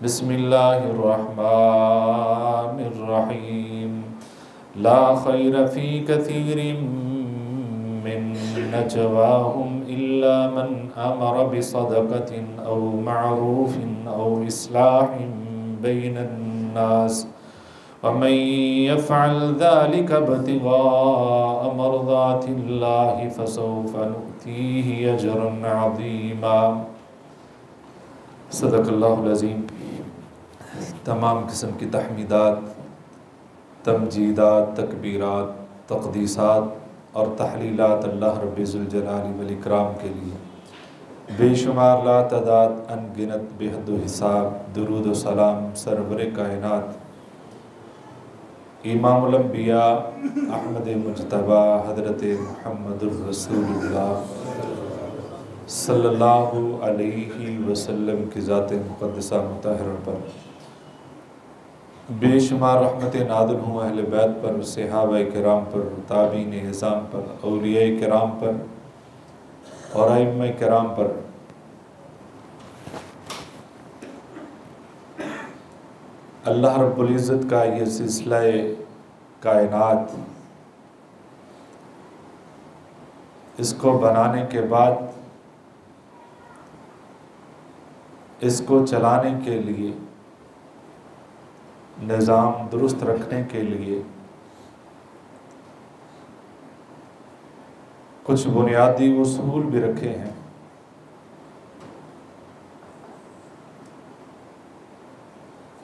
बिस्मिल्लाहिर्रहमानिर्रहीम। ला खैर फ़ी कसीरिम मिन नजवाहुम इल्ला मन अमर बिसदक़तिन औ मअरूफ़िन औ इस्लाहिम बैनन नास वमन यफ़अल ज़ालिका इब्तिग़ाअ मर्ज़ातिल्लाहि फ़सौफ़ नु'तीहि अजरन अज़ीमा। सदक़ल्लाहुल अज़ीम। तमाम किस्म की तहमीदात, तमजीदात, तकबीरात, तक़दीसात और तहलीलात अल्लाह रब्बिल जलाली वल इकराम के लिए बेशुमार लातदाद अनगिनत बेहद हिसाब दुरूद व सलाम सरवर कायनात इमामुल अंबिया अहमद मुज्तबा हज़रत मुहम्मदुर रसूलुल्लाह सल्लल्लाहु अलैहि वसल्लम की ज़ात मुक़द्दसा मुतहरा पर बेशुमार रहमतें नाज़िल हुआ अहले बैत पर, सहाबा किराम पर, ताबीन इज़ाम पर, औलिया किराम पर और अइम्मा किराम पर। अल्लाह रब्बुल इज़्ज़त का ये सिलसिला कायनात, इसको बनाने के बाद इसको चलाने के लिए, निज़ाम दुरुस्त रखने के लिए कुछ बुनियादी उसूल भी रखे हैं।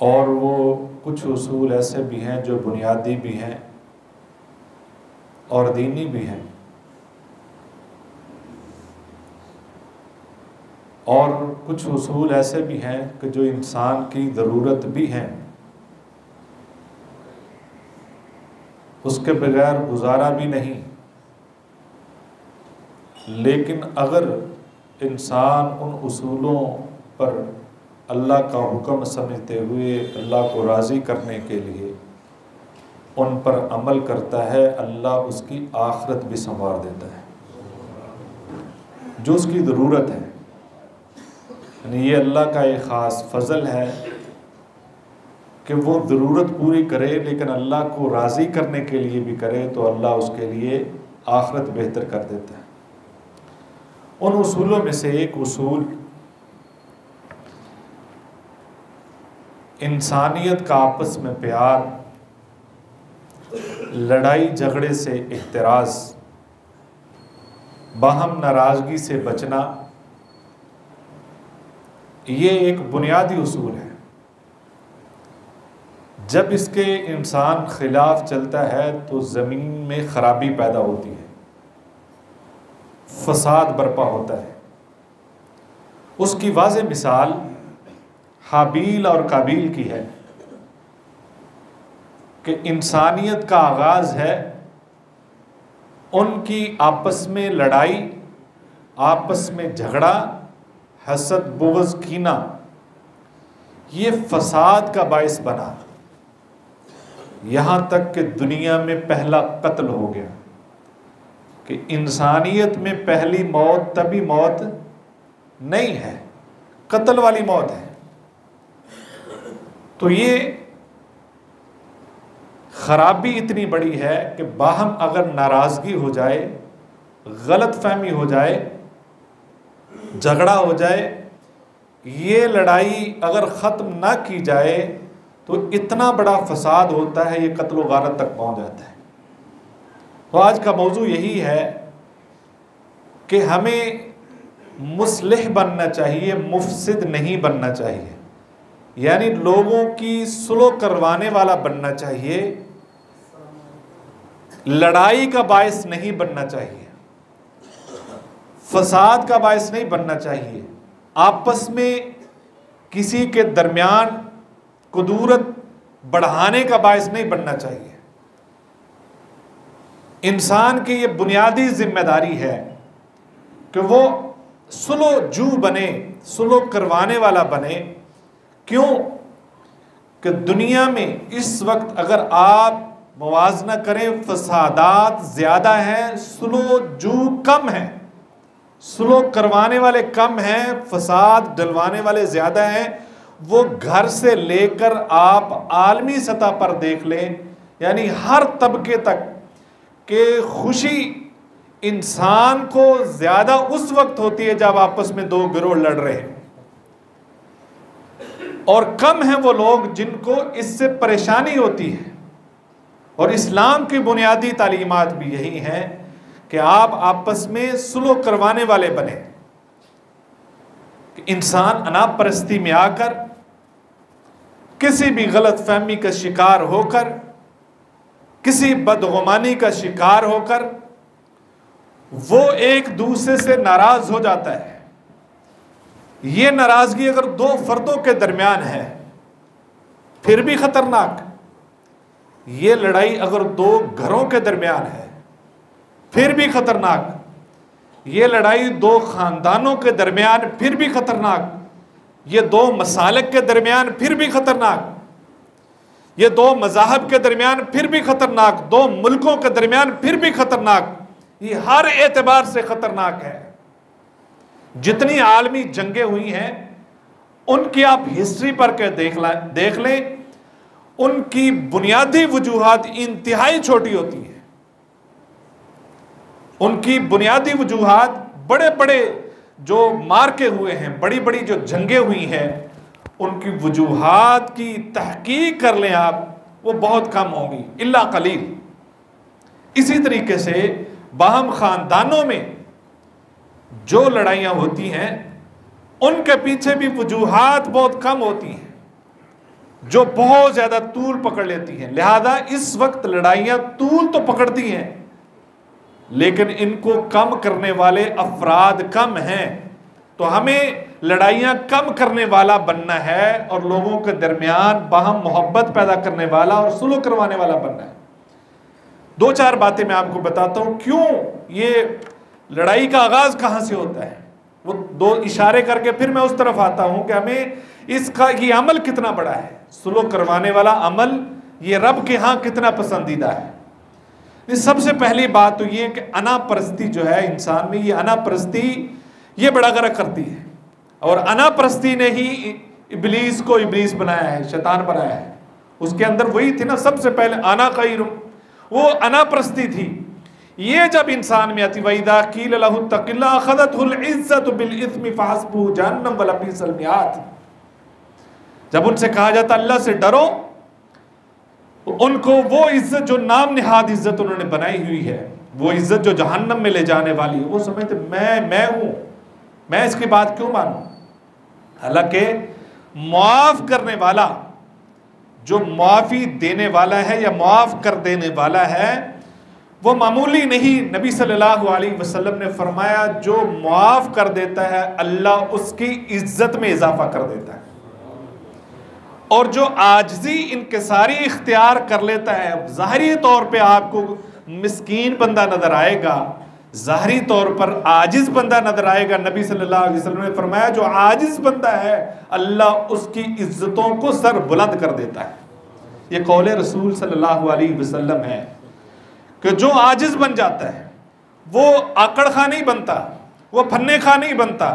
और वो कुछ उसूल ऐसे भी हैं जो बुनियादी भी हैं और दीनी भी हैं, और कुछ उसूल ऐसे भी हैं कि जो इंसान की ज़रूरत भी हैं, उसके बगैर गुजारा भी नहीं। लेकिन अगर इंसान उन उसूलों पर अल्लाह का हुक्म समझते हुए अल्लाह को राज़ी करने के लिए उन पर अमल करता है, अल्लाह उसकी आखिरत भी संवार देता है। जो उसकी ज़रूरत है, यानी ये अल्लाह का एक ख़ास फ़ज़ल है कि वो ज़रूरत पूरी करे, लेकिन अल्लाह को राज़ी करने के लिए भी करे तो अल्लाह उसके लिए आखिरत बेहतर कर देता है। उन उसूलों में से एक उसूल इंसानियत का आपस में प्यार, लड़ाई झगड़े से एहतराज़, बाहम नाराज़गी से बचना, ये एक बुनियादी उसूल है। जब इसके इंसान खिलाफ चलता है तो ज़मीन में ख़राबी पैदा होती है, फसाद बर्पा होता है। उसकी वाज़ेह मिसाल हाबील और काबील की है कि इंसानियत का आगाज़ है उनकी आपस में लड़ाई, आपस में झगड़ा, हसद, बुग़्ज़, कीना, ये फसाद का बाइस बना। यहाँ तक कि दुनिया में पहला कत्ल हो गया कि इंसानियत में पहली मौत तभी मौत नहीं है, कत्ल वाली मौत है। तो ये खराबी इतनी बड़ी है कि बाहम अगर नाराज़गी हो जाए, गलत फहमी हो जाए, झगड़ा हो जाए, ये लड़ाई अगर ख़त्म ना की जाए तो इतना बड़ा फसाद होता है, ये कत्ल व गारत तक पहुँच जाता है। तो आज का मौजू यही है कि हमें मुस्लिह बनना चाहिए, मुफसिद नहीं बनना चाहिए। यानी लोगों की सुलह करवाने वाला बनना चाहिए, लड़ाई का बायस नहीं बनना चाहिए, फसाद का बायस नहीं बनना चाहिए, आपस में किसी के दरमियान कुदूरत बढ़ाने का बायस नहीं बनना चाहिए। इंसान की ये बुनियादी जिम्मेदारी है कि वो सुलह जू बने, सुलह करवाने वाला बने। क्यों कि दुनिया में इस वक्त अगर आप मुवाजना करें, फसादात ज़्यादा हैं, सुलह जू कम है। सुलह करवाने वाले कम हैं, फसाद डलवाने वाले ज़्यादा हैं। वो घर से लेकर आप आलमी सतह पर देख लें, यानी हर तबके तक के खुशी इंसान को ज्यादा उस वक्त होती है जब आपस में दो गिरोह लड़ रहे हैं, और कम हैं वो लोग जिनको इससे परेशानी होती है। और इस्लाम की बुनियादी तालीमात भी यही हैं कि आप आपस में सुलह करवाने वाले बने। कि इंसान अनाप परस्ती में आकर, किसी भी गलत फहमी का शिकार होकर, किसी बदगुमानी का शिकार होकर वो एक दूसरे से नाराज हो जाता है। ये नाराजगी अगर दो फर्दों के दरमियान है फिर भी खतरनाक, ये लड़ाई अगर दो घरों के दरमियान है फिर भी खतरनाक, ये लड़ाई दो खानदानों के दरमियान फिर भी खतरनाक, ये दो मसालिक के दरमियान फिर भी खतरनाक, ये दो मज़ाहब के दरमियान फिर भी खतरनाक, दो मुल्कों के दरमियान फिर भी खतरनाक, ये हर एतबार से खतरनाक है। जितनी आलमी जंगें हुई हैं उनकी आप हिस्ट्री पर के देख लें, उनकी बुनियादी वजूहात इंतहाई छोटी होती हैं। उनकी बुनियादी वजूहात, बड़े बड़े जो मार्के हुए हैं, बड़ी बड़ी जो जंगें हुई हैं, उनकी वजूहात की तहकीक कर लें आप, वो बहुत कम होंगी, इल्ला कलील। इसी तरीके से बाहम खानदानों में जो लड़ाइयाँ होती हैं उनके पीछे भी वजूहात बहुत कम होती हैं जो बहुत ज़्यादा तूल पकड़ लेती हैं। लिहाजा इस वक्त लड़ाइयाँ तूल तो पकड़ती हैं लेकिन इनको कम करने वाले अफराद कम हैं। तो हमें लड़ाइयाँ कम करने वाला बनना है और लोगों के दरमियान बाहम मोहब्बत पैदा करने वाला और सुलह करवाने वाला बनना है। दो चार बातें मैं आपको बताता हूँ क्यों ये लड़ाई का आगाज कहाँ से होता है, वो दो इशारे करके फिर मैं उस तरफ आता हूँ कि हमें इसका ये अमल कितना बड़ा है। सुलह करवाने वाला अमल ये रब के यहाँ कितना पसंदीदा है। सबसे पहली बात तो ये कि अना परस्ती जो है इंसान में, ये अना परस्ती ये बड़ा गर्क करती है, और अना परस्ती ने ही इब्लीस को इब्लीस बनाया है, शैतान बनाया है। उसके अंदर वही थी ना, सबसे पहले अना खैरुम, वो अना परस्ती थी। ये जब इंसान में आती, वइदा कील लहु तक़िल्ला अख़ज़तहुल इज़्ज़तु बिल इस्मि फ़हस्बुहु जहन्नम व लबीसल मिआद, जब उनसे कहा जाता अल्लाह से डरो, उनको वो इज्जत जो नाम निहाद इज्जत उन्होंने बनाई हुई है, वो इज्जत जो जहन्नम में ले जाने वाली है, वो समझते मैं हूं, मैं इसकी बात क्यों मानूं। हालांकि मुआफ करने वाला, जो मुआफी देने वाला है या मुआफ कर देने वाला है, वो मामूली नहीं। नबी सल्लल्लाहु अलैहि वसल्लम ने फरमाया जो मुआफ कर देता है अल्लाह उसकी इज्जत में इजाफा कर देता है, और जो आजिज़ी इनकिसारी इख्तियार कर लेता है, ज़ाहिरी तौर पे आपको मिस्कीन बंदा नजर आएगा, ज़ाहिरी तौर पर आजिज़ बंदा नजर आएगा। नबी सल्लल्लाहु अलैहि वसल्लम ने फरमाया जो आजिज़ बंदा है अल्लाह उसकी इज्जतों को सर बुलंद कर देता है। ये कौल रसूल सल्लल्लाहु अलैहि वसल्लम है कि जो आजिज़ बन जाता है वो आकड़ खा नहीं बनता, वो फन्ने खा नहीं बनता,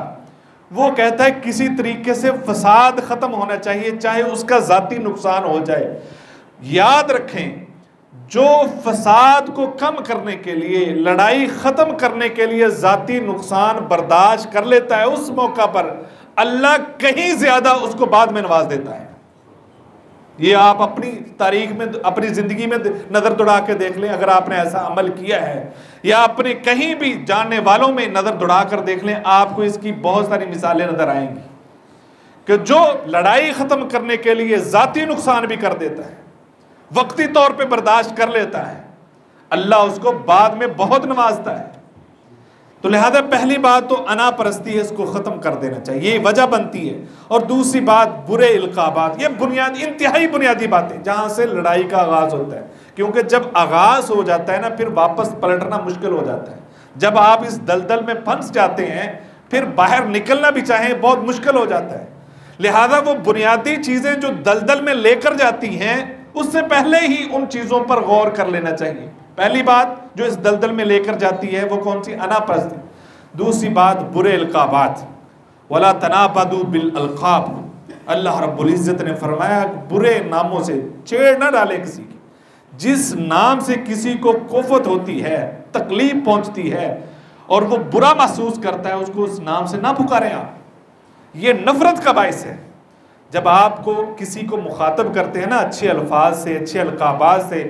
वो कहता है किसी तरीके से फसाद ख़त्म होना चाहिए, चाहे उसका ज़ाती नुकसान हो जाए। याद रखें, जो फसाद को कम करने के लिए, लड़ाई ख़त्म करने के लिए ज़ाती नुकसान बर्दाश्त कर लेता है, उस मौका पर अल्लाह कहीं ज़्यादा उसको बाद में नवाज देता है। ये आप अपनी तारीख में, अपनी ज़िंदगी में नज़र दौड़ा के देख लें, अगर आपने ऐसा अमल किया है, या अपने कहीं भी जानने वालों में नज़र दौड़ा कर देख लें, आपको इसकी बहुत सारी मिसालें नज़र आएंगी कि जो लड़ाई ख़त्म करने के लिए ज़ाती नुकसान भी कर देता है, वक्ती तौर पे बर्दाश्त कर लेता है, अल्लाह उसको बाद में बहुत नवाजता है। तो लिहाजा पहली बात तो अना परस्ती है, इसको ख़त्म कर देना चाहिए, ये वजह बनती है। और दूसरी बात बुरे इल्काबात, ये बुनियादी, इंतहाई बुनियादी बातें जहाँ से लड़ाई का आगाज़ होता है, क्योंकि जब आगाज़ हो जाता है ना फिर वापस पलटना मुश्किल हो जाता है। जब आप इस दलदल में फंस जाते हैं फिर बाहर निकलना भी चाहें बहुत मुश्किल हो जाता है। लिहाजा वो बुनियादी चीज़ें जो दलदल में लेकर जाती हैं उससे पहले ही उन चीज़ों पर गौर कर लेना चाहिए। पहली बात जो इस दलदल में लेकर जाती है वो कौन सी, अना परस्ती। दूसरी बात बुरे इल्काबात, वला तनाबदू बिल अलकाब, अल्लाह रब्बुल इज़्ज़त ने फरमाया बुरे नामों से छेड़ ना डाले किसी की। जिस नाम से किसी को कुफ़त होती है, तकलीफ पहुंचती है और वो बुरा महसूस करता है, उसको उस नाम से ना पुकारें आप। ये नफरत का बाइस है। जब आपको किसी को मुखातब करते हैं ना अच्छे अल्फाज से, अच्छे अलकाबाज से,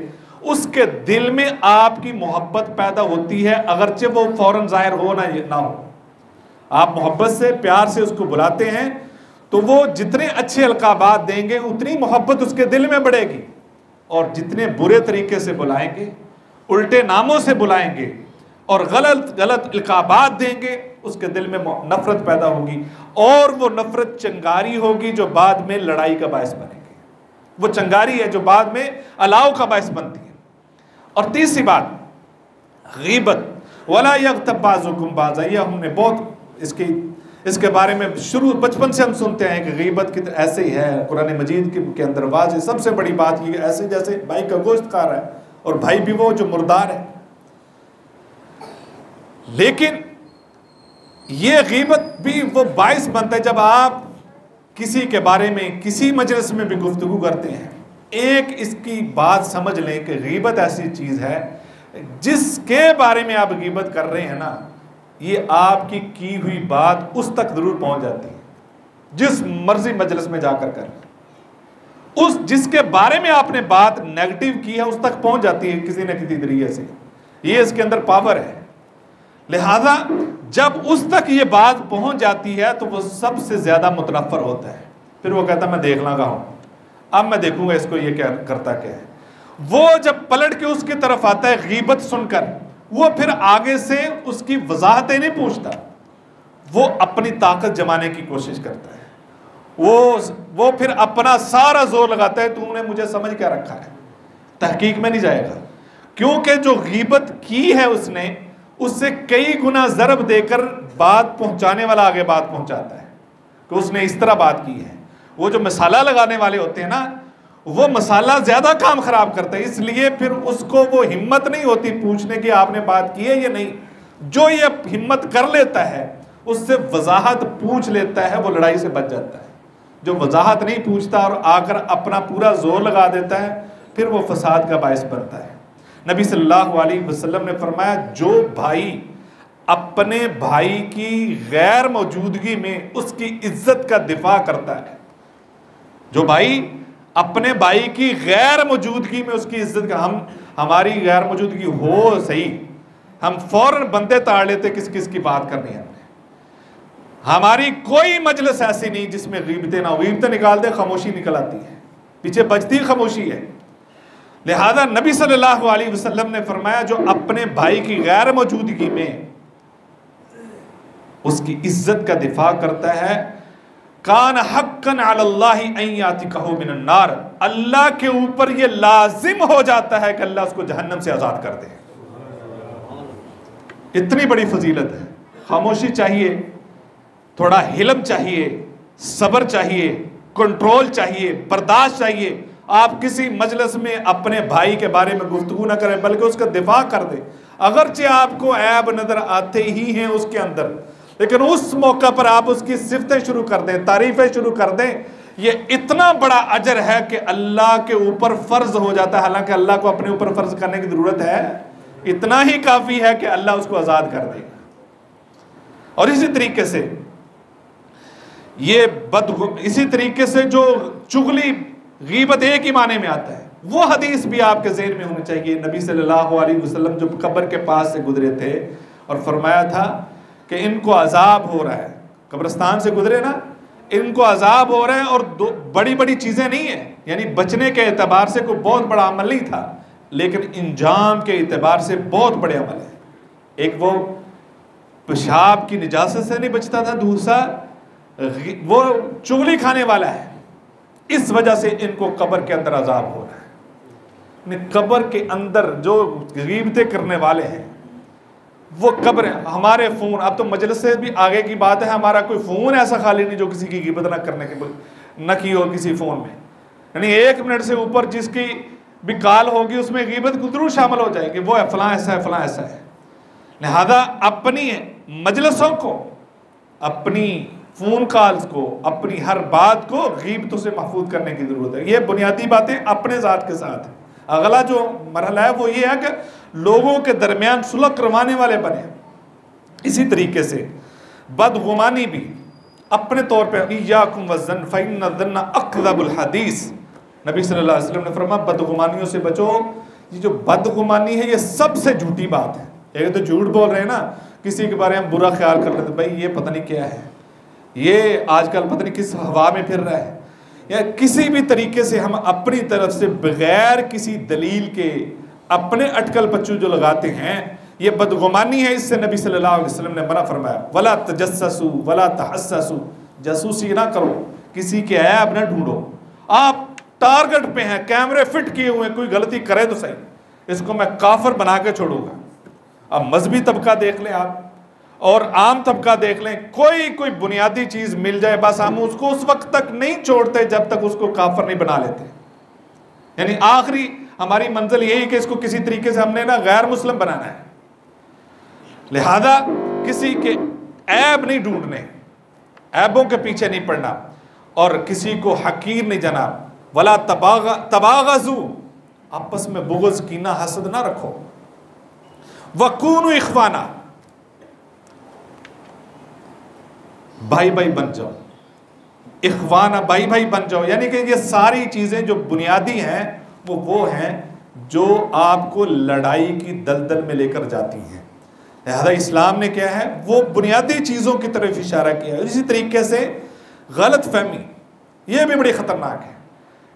उसके दिल में आपकी मोहब्बत पैदा होती है, अगरचे वो फौरन जाहिर हो ना हो। आप मोहब्बत से, प्यार से उसको बुलाते हैं तो वो जितने अच्छे अलकाबात देंगे उतनी मोहब्बत उसके दिल में बढ़ेगी, और जितने बुरे तरीके से बुलाएंगे, उल्टे नामों से बुलाएंगे और गलत गलत अलकाबात देंगे, उसके दिल में नफरत पैदा होगी, और वो नफरत चिंगारी होगी जो बाद में लड़ाई का बायस बनेगी। वो चिंगारी है जो बाद में अलाव का बायस बनती है। और तीसरी बात, गीबत, वला यग़्तब बाज़ुकुम बाज़ा। ये हमने बहुत इसके बारे में शुरू बचपन से हम सुनते हैं कि गीबत की ऐसे ही है, कुरान मजीद के अंदर वाज़ेह सबसे बड़ी बात ये, ऐसे जैसे भाई का गोश्त खा रहा है और भाई भी वो जो मुर्दार है। लेकिन ये गीबत भी वो बाइस बनता है जब आप किसी के बारे में किसी मजलिस में भी गुफ्तगू करते हैं। एक इसकी बात समझ लें कि गीबत ऐसी चीज़ है जिसके बारे में आप गीबत कर रहे हैं ना, ये आपकी की हुई बात उस तक जरूर पहुंच जाती है, जिस मर्जी मजलिस में जाकर कर उस जिसके बारे में आपने बात नेगेटिव की है उस तक पहुंच जाती है किसी न किसी तरीके से। ये इसके अंदर पावर है। लिहाजा जब उस तक ये बात पहुंच जाती है तो वो सबसे ज्यादा मुतनफ़र होता है। फिर वो कहता मैं देख लगा हूं, अब मैं देखूंगा इसको ये क्या करता क्या है। वो जब पलट के उसकी तरफ आता है गीबत सुनकर, वो फिर आगे से उसकी वजाहतें नहीं पूछता, वो अपनी ताकत जमाने की कोशिश करता है। वो फिर अपना सारा जोर लगाता है, तूने मुझे समझ क्या रखा है, तहकीक में नहीं जाएगा। क्योंकि जो गीबत की है उसने, उससे कई गुना ज़रब देकर बात पहुंचाने वाला आगे बात पहुंचाता है कि उसने इस तरह बात की है। वो जो मसाला लगाने वाले होते हैं ना, वो मसाला ज्यादा काम खराब करता है, इसलिए फिर उसको वो हिम्मत नहीं होती पूछने की आपने बात की है या नहीं। जो ये हिम्मत कर लेता है उससे वजाहत पूछ लेता है, वो लड़ाई से बच जाता है। जो वजाहत नहीं पूछता और आकर अपना पूरा जोर लगा देता है, फिर वो फसाद का बायस बनता है। नबी सल्लल्लाहु अलैहि वसल्लम ने फरमाया, जो भाई अपने भाई की गैर मौजूदगी में उसकी इज्जत का दिफा करता है, जो भाई अपने भाई की गैर मौजूदगी में उसकी इज्जत का, हमारी गैर मौजूदगी हो सही, हम फौरन बंदे ताड़ लेते किस किस की बात करनी है। हमारी कोई मजलिस ऐसी नहीं जिसमें गीबतें ना हो, गीबतें निकाल दे खामोशी निकल आती है, पीछे बजती खामोशी है। लिहाजा नबी सल्लल्लाहु अलैहि वसल्लम ने फरमाया, जो अपने भाई की गैर मौजूदगी में उसकी इज्जत का दिफा करता है, कान हक्कन अलल्लाहि अन यातिकहु मिनन नार, अल्लाह के ऊपर ये लाजिम हो जाता है कि अल्लाह उसको जहन्नम से आजाद कर दे। इतनी बड़ी फजीलत है। खामोशी चाहिए, थोड़ा हिलम चाहिए, सब्र चाहिए, कंट्रोल चाहिए, बर्दाश्त चाहिए। आप किसी मजलिस में अपने भाई के बारे में गुफ्तगू ना करें, बल्कि उसका दिफा कर दे। अगरचे आपको ऐब नजर आते ही हैं उसके अंदर, लेकिन उस मौका पर आप उसकी सिफतें शुरू कर दें, तारीफें शुरू कर दें। ये इतना बड़ा अजर है कि अल्लाह के ऊपर फर्ज हो जाता है। हालांकि अल्लाह को अपने ऊपर फर्ज करने की जरूरत है, इतना ही काफी है कि अल्लाह उसको आजाद कर देगा। और इसी तरीके से इसी तरीके से जो चुगली गीबत एक ही माने में आता है, वो हदीस भी आपके ज़हन में होनी चाहिए। नबी सल्लल्लाहु अलैहि वसल्लम जो कब्र के पास से गुजरे थे और फरमाया था कि इनको अजाब हो रहा है, कब्रिस्तान से गुजरे ना, इनको अजाब हो रहा है, और बड़ी बड़ी चीज़ें नहीं है, यानी बचने के एतबार से कोई बहुत बड़ा अमल नहीं था, लेकिन इंजाम के एतबार से बहुत बड़े अमल है। एक वो पेशाब की निजासत से नहीं बचता था, दूसरा वो चुगली खाने वाला है, इस वजह से इनको कब्र के अंदर अजाब हो रहा है। कब्र के अंदर जो गीबतें करने वाले हैं वो कब्र, हमारे फ़ोन, अब तो मजलिस से भी आगे की बात है, हमारा कोई फ़ोन ऐसा खाली नहीं जो किसी की गीबत न की हो किसी फ़ोन में। यानी 1 मिनट से ऊपर जिसकी भी कॉल होगी उसमें गीबत जरूर शामिल हो जाएगी, वो है फलां ऐसा है, फलां ऐसा है। लिहाजा अपनी मजलिसों को, अपनी फ़ोन कॉल्स को, अपनी हर बात को गीबतों से महफूज करने की ज़रूरत है। ये बुनियादी बातें अपने ज़ात के साथ है। अगला जो मरहला है वो ये है कि लोगों के दरमियान सुलह करवाने वाले बने। इसी तरीके से बदगुमानी भी अपने तौर पर, इय्याकुम वज़्ज़न फ़इन्न ज़न्न अकज़बुल हदीस, नबी सल्लल्लाहु अलैहि वसल्लम ने फरमाया बदगुमानियों से बचो। ये जो बदगुमानी है ये सबसे झूठी बात है। एक तो झूठ बोल रहे हैं ना, किसी के बारे में बुरा ख्याल कर लेते, भाई ये पता नहीं क्या है, ये आजकल पता नहीं किस हवा में फिर रहा है, या किसी भी तरीके से हम अपनी तरफ से बगैर किसी दलील के अपने अटकल पच्चू जो लगाते हैं, ये बदगुमानी है। इससे नबी सल्लल्लाहु अलैहि वसल्लम ने मना फरमाया, वला तजस्ससु वला तहस्ससु, जासूसी ना करो, किसी के ऐब ना ढूंढो। आप टारगेट पे हैं, कैमरे फिट किए हुए, कोई गलती करे तो सही, इसको मैं काफिर बना के छोड़ूंगा। अब मजहबी तबका देख लें आप और आम तबका देख लें, कोई बुनियादी चीज मिल जाए बस हम उसको उस वक्त तक नहीं छोड़ते जब तक उसको काफिर नहीं बना लेते। यानी आखिरी हमारी मंजिल यही कि इसको किसी तरीके से हमने ना गैर मुस्लिम बनाना है। लिहाजा किसी के ऐब नहीं ढूंढने, ऐबों के पीछे नहीं पड़ना, और किसी को हकीर नहीं जाना। वला तबागजू, आपस में बुग़्ज़ कीना हसद ना रखो। वकूनु इख्वाना, भाई भाई बन जाओ। इख्वाना, भाई भाई बन जाओ। यानी कि ये सारी चीजें जो बुनियादी हैं वो हैं जो आपको लड़ाई की दलदल में लेकर जाती हैं। लिहाजा इस्लाम ने क्या है वो बुनियादी चीज़ों की तरफ इशारा किया है। इसी तरीके से गलत फहमी ये भी बड़ी ख़तरनाक है।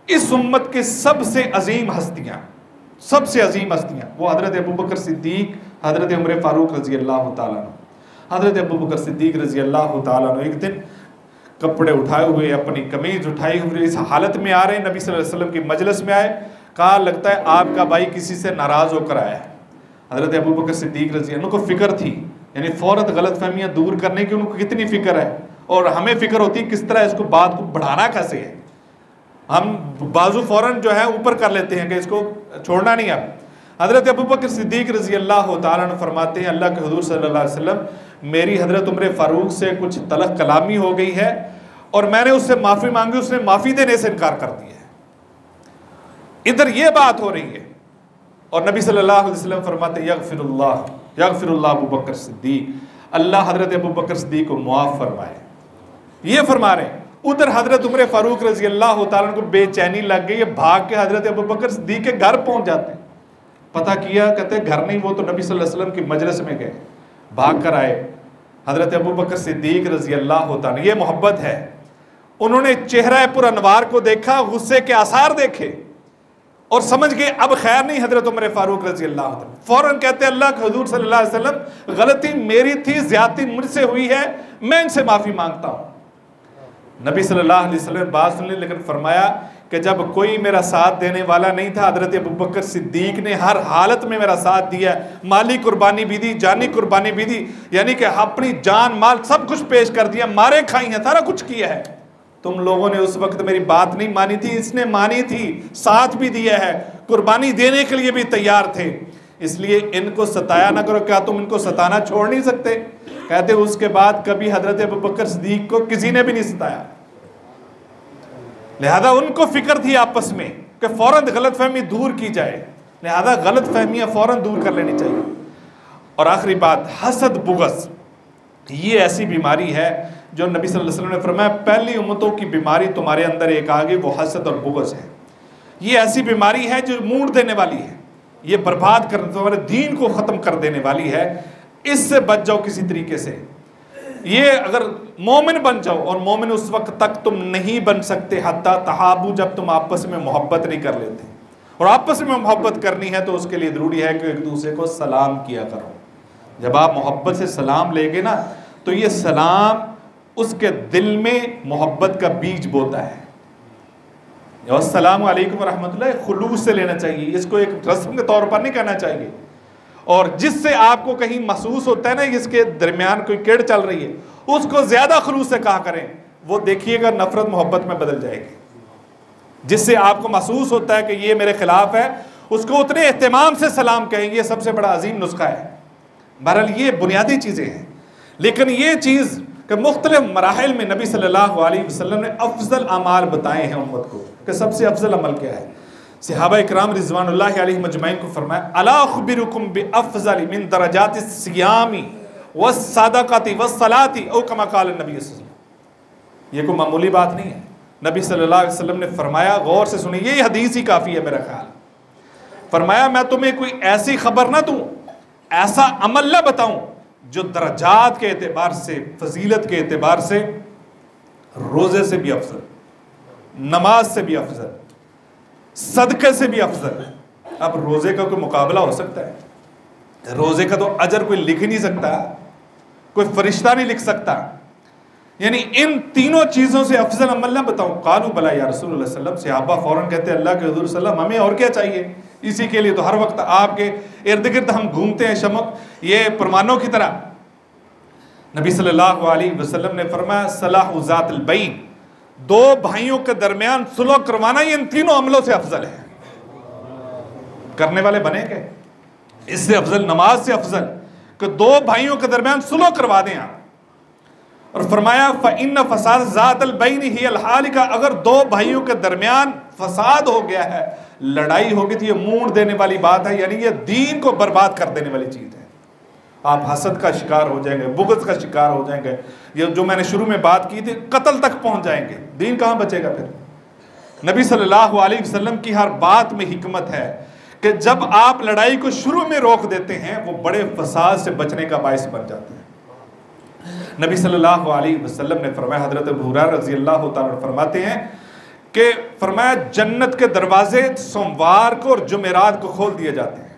इस उम्मत के सबसे अजीम हस्तियाँ वो हज़रत अबू बकर सिद्दीक, हज़रत उमर फ़ारूक रज़ी अल्लाह ताला अन्हु। हज़रत अबू बकर सिद्दीक रज़ी अल्लाह ताला अन्हु एक दिन कपड़े उठाए हुए, अपनी कमीज़ उठाई हुई इस हालत में आ रहे हैं, नबी सल्लल्लाहु अलैहि वसल्लम की मजलिस में आए। कहा लगता है आपका भाई किसी से नाराज़ होकर आया है। हज़रत अबू बकर सिद्दीक रज़ी अल्लाह को फ़िक्र थी, यानी फ़ौरन गलत फहमियाँ दूर करने की उनको कितनी फ़िक्र है, और हमें फ़िक्र होती है किस तरह इसको बात को बढ़ाना कैसे है। हम बाजू फ़ौरन जो है ऊपर कर लेते हैं कि इसको छोड़ना नहीं। अब हज़रत अबू बकर सिद्दीक रज़ी अल्लाह ताला अन्हु फरमाते हैं, अल्लाह के हुज़ूर सल्लल्लाहु अलैहि वसल्लम, मेरी हज़रत उमर फ़ारूक से कुछ तलख़ कलामी हो गई है और मैंने उससे माफ़ी मांगी, उसने माफ़ी देने से इनकार कर दिया है। इधर ये बात हो रही है और नबी सल्लल्लाहु अलैहि वसल्लम फरमाते यग़फ़िरुल्लाह अबू बकर सिद्दीक, अल्लाह हज़रत अबू बकर सिद्दीक को मुआफ़ फरमाए। ये फरमा रहे हैं। उधर हज़रत उमर फ़ारूक रज़ी अल्लाह ताला को बेचैनी लग गई, भाग के हज़रत अबू बकर सिद्दीक के घर पहुँच जाते हैं। पता किया, कहते घर नहीं, वो तो नबी सल्लल्लाहु अलैहि वसल्लम की मजलिस में गए, भाग कर आए। हज़रत अबू बकर सिद्दीक रज़ी अल्लाह ताला, ये मोहब्बत है, उन्होंने चेहरा पुर अनवार को देखा, गुस्से के आसार देखे और समझ गए अब खैर नहीं। हज़रत उमर फ़ारूक रज़ी अल्लाह ताला फ़ौरन कहते अल्लाह के हुज़ूर सल्लल्लाहु अलैहि वसल्लम, गलती मेरी थी, ज़्यादती मुझसे हुई है, मैं इनसे माफ़ी मांगता हूँ। नबी सल्लल्लाहु अलैहि वसल्लम बात सुन ली, लेकिन फरमाया कि जब कोई मेरा साथ देने वाला नहीं था, हज़रत अबू बकर सिद्दीक ने हर हालत में मेरा साथ दिया, माली कुर्बानी भी दी, जानी कुर्बानी भी दी, यानी कि अपनी जान माल सब कुछ पेश कर दिया, मारे खाई हैं, सारा कुछ किया है। तुम लोगों ने उस वक्त मेरी बात नहीं मानी थी, इसने मानी थी, साथ भी दिया है, कुर्बानी देने के लिए भी तैयार थे, इसलिए इनको सताया ना करो। क्या तुम इनको सताना छोड़ नहीं सकते? कहते उसके बाद कभी हज़रत अबू बकर सिद्दीक को किसी ने भी नहीं सताया। लिहाजा उनको फिक्र थी आपस में कि फ़ौरन गलत फहमी दूर की जाए, लिहाजा गलत फहमियाँ फ़ौरन दूर कर लेनी चाहिए। और आखिरी बात, हसद बुग़्ज़, ये ऐसी बीमारी है जो नबी सल्लल्लाहु अलैहि वसल्लम ने फरमाया पहली उम्मतों की बीमारी तुम्हारे अंदर एक आ गई, वो हसद और बुग़्ज़ है। ये ऐसी बीमारी है जो मूड देने वाली है, ये बर्बाद कर, तुम्हारे दीन को ख़त्म कर देने वाली है। इससे बच जाओ किसी तरीके से। ये अगर मोमिन बन जाओ, और मोमिन उस वक्त तक तुम नहीं बन सकते हत्ता तहाबू, जब तुम आपस में मोहब्बत नहीं कर लेते। और आपस में मोहब्बत करनी है तो उसके लिए ज़रूरी है कि एक दूसरे को सलाम किया करो। जब आप मोहब्बत से सलाम लेंगे ना, तो ये सलाम उसके दिल में मोहब्बत का बीज बोता है। अस्सलामु अलैकुम व रहमतुल्लाह खुलूस से लेना चाहिए, इसको एक रस्म के तौर पर नहीं कहना चाहिए। और जिससे आपको कहीं महसूस होता है ना इसके दरमियान कोई किड़ चल रही है, उसको ज़्यादा खुलूस से कहा करें, वो देखिएगा नफ़रत मोहब्बत में बदल जाएगी। जिससे आपको महसूस होता है कि ये मेरे खिलाफ है, उसको उतने एहतमाम से सलाम कहेंगे, ये सबसे बड़ा अजीम नुस्खा है। बहरहाल ये बुनियादी चीज़ें हैं, लेकिन ये चीज़ कि मुख्तलिफ मराहिल में नबी सल्लल्लाहु अलैहि वसल्लम ने अफजल अमाल बताए हैं उम्मत को कि सबसे अफजल अमल क्या है। सहाबा इकराम रिज़वानुल्लाहि अलैहिम मजमईन को फरमाया, अला अख़बिरुकुम बिअफ़ज़ल मिन दरजातिस सियामी वस्सदक़ति वस्सलाति औ कमा क़ाल नबी सल्लल्लाहु अलैहि वसल्लम। ये कोई मामूली बात नहीं है। नबी सल्लल्लाहु अलैहि वसल्लम ने फरमाया, गौर से सुनिए, यही हदीस ही काफ़ी है मेरा ख्याल। फरमाया, मैं तुम्हें कोई ऐसी खबर ना दूँ, ऐसा अमल ना बताऊँ जो दरजात के एतबार से, फजीलत के एतबार से रोज़े से भी अफजल, नमाज से भी अफजल, सदक़े से भी अफजल। अब रोज़े का कोई मुकाबला हो सकता है? रोज़े का तो अजर कोई लिख ही नहीं सकता, कोई फरिश्ता नहीं लिख सकता। यानी इन तीनों चीज़ों से अफजल अमल ना बताऊं। कालू बला या रसूलुल्लाह सल्लल्लाहु अलैहि वसल्लम। सहाबा फौरन कहते हैं, अल्लाह के हुजूर सल्लल्लाहु अलैहि वसल्लम, हमें और क्या चाहिए? इसी के लिए तो हर वक्त आपके इर्द गिर्द हम घूमते हैं, शमक ये परमानों की तरह। नबी सल्लल्लाहु अलैहि वसल्लम ने फरमाया, सलाहु ज़ातिल बैन, दो भाइयों के दरमियान सुलह करवाना ये इन तीनों अमलों से अफजल है। करने वाले बने क्या? इससे अफजल, नमाज से अफजल कि दो भाइयों के दरमियान सुलह करवा दें आप। और फरमाया, फ़इन्न फ़साद ज़ातिल बैन हियल हालिका, अगर दो भाइयों के दरमियान फसाद हो गया है, लड़ाई होगी, तो ये मूड देने वाली बात है, यानी ये दीन को बर्बाद कर देने वाली चीज़ है। आप हसद का शिकार हो जाएंगे, बुग़्ज़ का शिकार हो जाएंगे, ये जो मैंने शुरू में बात की थी, कत्ल तक पहुंच जाएंगे, दीन कहाँ बचेगा फिर? नबी सल्लल्लाहु अलैहि वसल्लम की हर बात में हिकमत है कि जब आप लड़ाई को शुरू में रोक देते हैं, वो बड़े फसाद से बचने का बायस बन जाते हैं। नबी सल्लल्लाहु अलैहि वसल्लम ने फरमाया, हज़रत अबू हुरैरा रज़ी अल्लाह तआला फरमाते हैं कि फरमाया, जन्नत के दरवाजे सोमवार को और जुमेरात को खोल दिए जाते हैं।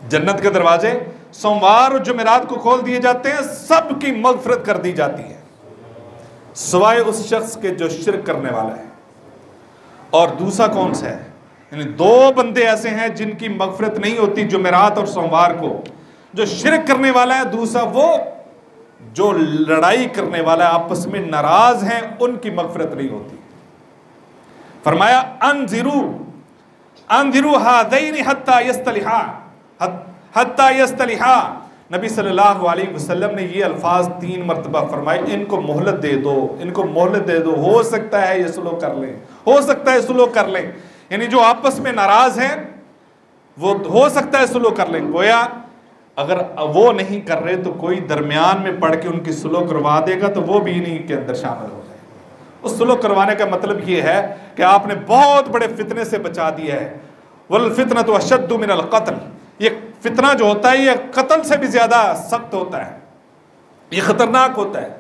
जन्नत के दरवाजे सोमवार और जुमेरात को खोल दिए जाते हैं, सबकी मगफरत कर दी जाती है सिवाय उस शख्स के जो शिरक करने वाला है। और दूसरा कौन सा है? यानी दो बंदे ऐसे हैं जिनकी मगफरत नहीं होती जुमेरात और सोमवार को, जो शिरक करने वाला है, दूसरा वो जो लड़ाई करने वाला है, आपस में नाराज हैं, उनकी मगफरत नहीं होती। फरमाया, अंजिरू हादैनि हत्ता यस्तलिहा। नबी सल्लल्लाहु अलैहि वसल्लम ने ये अल्फाज 3 मरतबा फरमाए, इनको मोहलत दे दो, इनको मोहलत दे दो, हो सकता है ये सुलह कर लें, हो सकता है सुलह कर लें। यानी जो आपस में नाराज हैं वो हो सकता है सुलह कर लें। गोया अगर वो नहीं कर रहे तो कोई दरमियान में पढ़ के उनकी सुलह करवा देगा तो वो भी इन्हीं के अंदर शामिल हो जाए। उस सुलह करवाने का मतलब ये है कि आपने बहुत बड़े फितने से बचा दिया है। वल फितनतु अशद्दु मिनल क़त्ल, ये फितना जो होता है ये कत्ल से भी ज़्यादा सख्त होता है, ये ख़तरनाक होता है।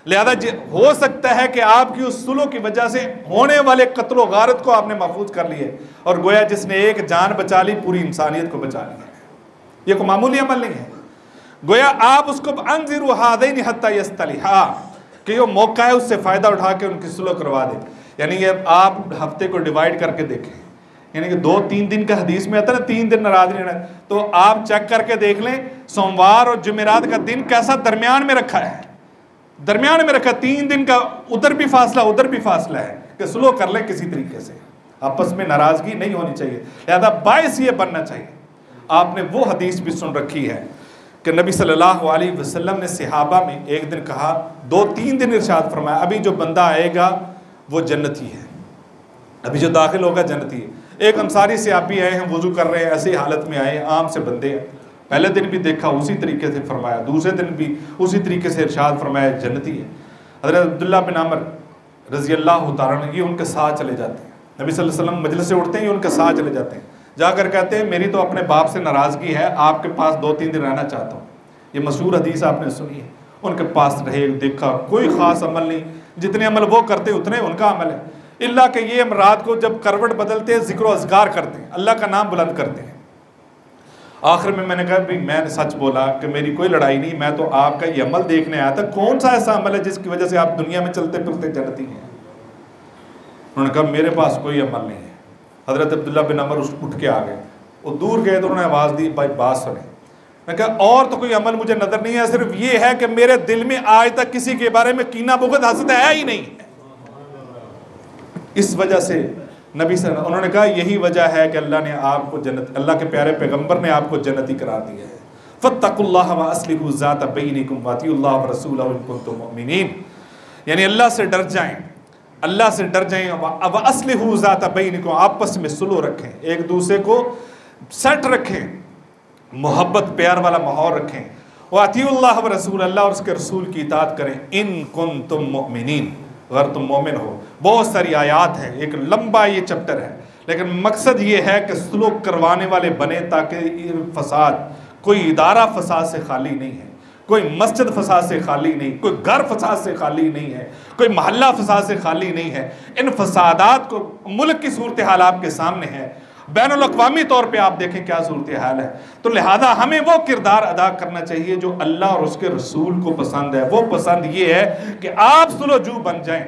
लिहाजा हो सकता है कि आपकी उस सुलह की वजह से होने वाले कत्ल व गारत को आपने महफूज कर लिए, और गोया जिसने एक जान बचा ली पूरी इंसानियत को बचा लिया। ये कोई मामूली अमल नहीं है। गोया आप उसको अंजिरू हादैनि हत्ता यस्तलिहा, कि ये मौका है उससे फ़ायदा उठा के उनकी सुलह करवा दें। यानी ये आप हफ्ते को डिवाइड करके देखें, यानी कि 2-3 दिन का हदीस में आता है ना, 3 दिन नाराज नहीं रहना, तो आप चेक करके देख लें सोमवार और जुमेरात का दिन कैसा दरमियान में रखा है, दरमियान में रखा। 3 दिन का उधर भी फासला उधर भी फासला है कि सुलह कर लें किसी तरीके से, आपस में नाराज़गी नहीं होनी चाहिए। लिहाजा बायस ये बनना चाहिए। आपने वो हदीस भी सुन रखी है कि नबी सल्लल्लाहु अलैहि वसल्लम ने सहाबा में एक दिन कहा, 2-3 दिन इरशाद फरमाया, अभी जो बंदा आएगा वो जन्नती है, अभी जो दाखिल होगा जन्नती है। एक अंसारी सहाबी आए हैं, वुज़ू कर रहे हैं, ऐसी हालत में आए, आम से बंदे हैं। पहले दिन भी देखा उसी तरीके से फरमाया, दूसरे दिन भी उसी तरीके से इरशाद फरमाया जन्नती है। हज़रत अब्दुल्लाह बिन अमर रज़ी अल्लाह तआला अन्हु ये उनके साथ चले जाते हैं, नबी सल्लल्लाहु अलैहि वसल्लम मजलिस से उठते हैं, ये उनके साथ चले जाते हैं। जाकर कहते हैं, मेरी तो अपने बाप से नाराज़गी है, आपके पास 2-3 दिन रहना चाहता हूँ। ये मशहूर हदीस आपने सुनी है। उनके पास रहे, देखा कोई ख़ास अमल नहीं, जितने अमल वो करते उतने उनका अमल है, इल्ला कि ये रात को जब करवट बदलते हैं ज़िक्र अज़कार करते हैं, अल्लाह का नाम बुलंद करते हैं। आखिर में मैंने कहा, भाई मैंने सच बोला कि मेरी कोई लड़ाई नहीं, मैं तो आपका ये अमल देखने आया था, कौन सा ऐसा अमल है जिसकी वजह से आप दुनिया में चलते फिरते जन्नती हैं? उन्होंने कहा, मेरे पास कोई अमल नहीं है। हज़रत अब्दुल्ला बिन अमर उठ के आ गए, वो दूर गए तो उन्होंने आवाज़ दी, भाई बात सुने। मैं कहा, और तो कोई अमल मुझे नज़र नहीं है, सिर्फ ये है कि मेरे दिल में आज तक किसी के बारे में कीना बुग़्ज़ हसद है ही नहीं। इस वजह से नबी से उन्होंने कहा, यही वजह है कि अल्लाह ने आपको जन्नत, अल्लाह के प्यारे पैगंबर ने आपको जन्नती करार दिया है। फत्तकुल्लाह व अस्लिहू ज़ात बैनिकुम व अतिउल्लाह व रसूलहू इन कुंतुम मुमिनीन। यानी अल्लाह से डर जाएं, अल्लाह से डर जाएं। व अस्लिहू ज़ात बैनिकुम, आपस में सुलह रखें, एक दूसरे को सेट रखें, मोहब्बत प्यार वाला माहौल रखें। व अतिउल्लाह व रसूल, अल्लाह और उसके रसूल की इताअत करें। इन कुंतुम मुमिनीन, अगर तुम मोमिन हो। बहुत सारी आयात है, एक लंबा ये चैप्टर है, लेकिन मकसद ये है कि सुलह करवाने वाले बने, ताकि फसाद, कोई इदारा फसाद से खाली नहीं है, कोई मस्जिद फसाद से खाली नहीं, कोई घर फसाद से खाली नहीं है, कोई मोहल्ला फसाद से खाली नहीं है। इन फसादात को, मुल्क की सूरत हाल आपके सामने है, बैनुल अक़वामी तौर पे आप देखें क्या सूरत हाल है। तो लिहाजा हमें वो किरदार अदा करना चाहिए जो अल्लाह और उसके रसूल को पसंद है। वो पसंद ये है कि आप सुलहजू बन जाएं,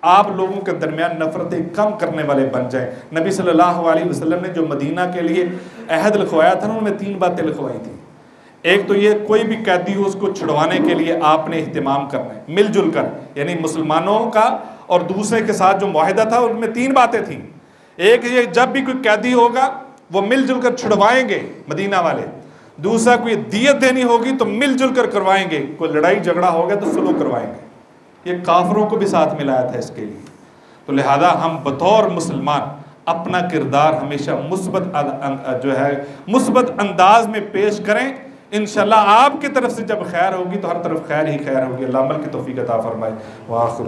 आप लोगों के दरमियान नफरतें कम करने वाले बन जाएं। नबी सल्लल्लाहु अलैहि वसल्लम ने जो मदीना के लिए अहद लिखवाया था, उनमें 3 बातें लिखवाई थी। एक तो ये, कोई भी कैदी हो उसको छुड़वाने के लिए आपने इहतिमाम करना है मिलजुल कर, यानी मुसलमानों का और दूसरे के साथ जो मुआहिदा था उनमें 3 बातें थी। एक ये, जब भी कोई कैदी होगा वो मिलजुल कर छुड़वाएंगे मदीना वाले। दूसरा, कोई दियत देनी होगी तो मिलजुल कर करवाएंगे, कोई लड़ाई झगड़ा हो गया तो सुलह करवाएंगे। ये काफरों को भी साथ मिलाया था इसके लिए। तो लिहाजा हम बतौर मुसलमान अपना किरदार हमेशा मुस्बत जो है मुस्बत अंदाज में पेश करें। इंशाअल्लाह आपकी तरफ से जब खैर होगी तो हर तरफ खैर ही खैर होगी। अल्लाह अमल की तौफीक अता फरमाए। व आखिर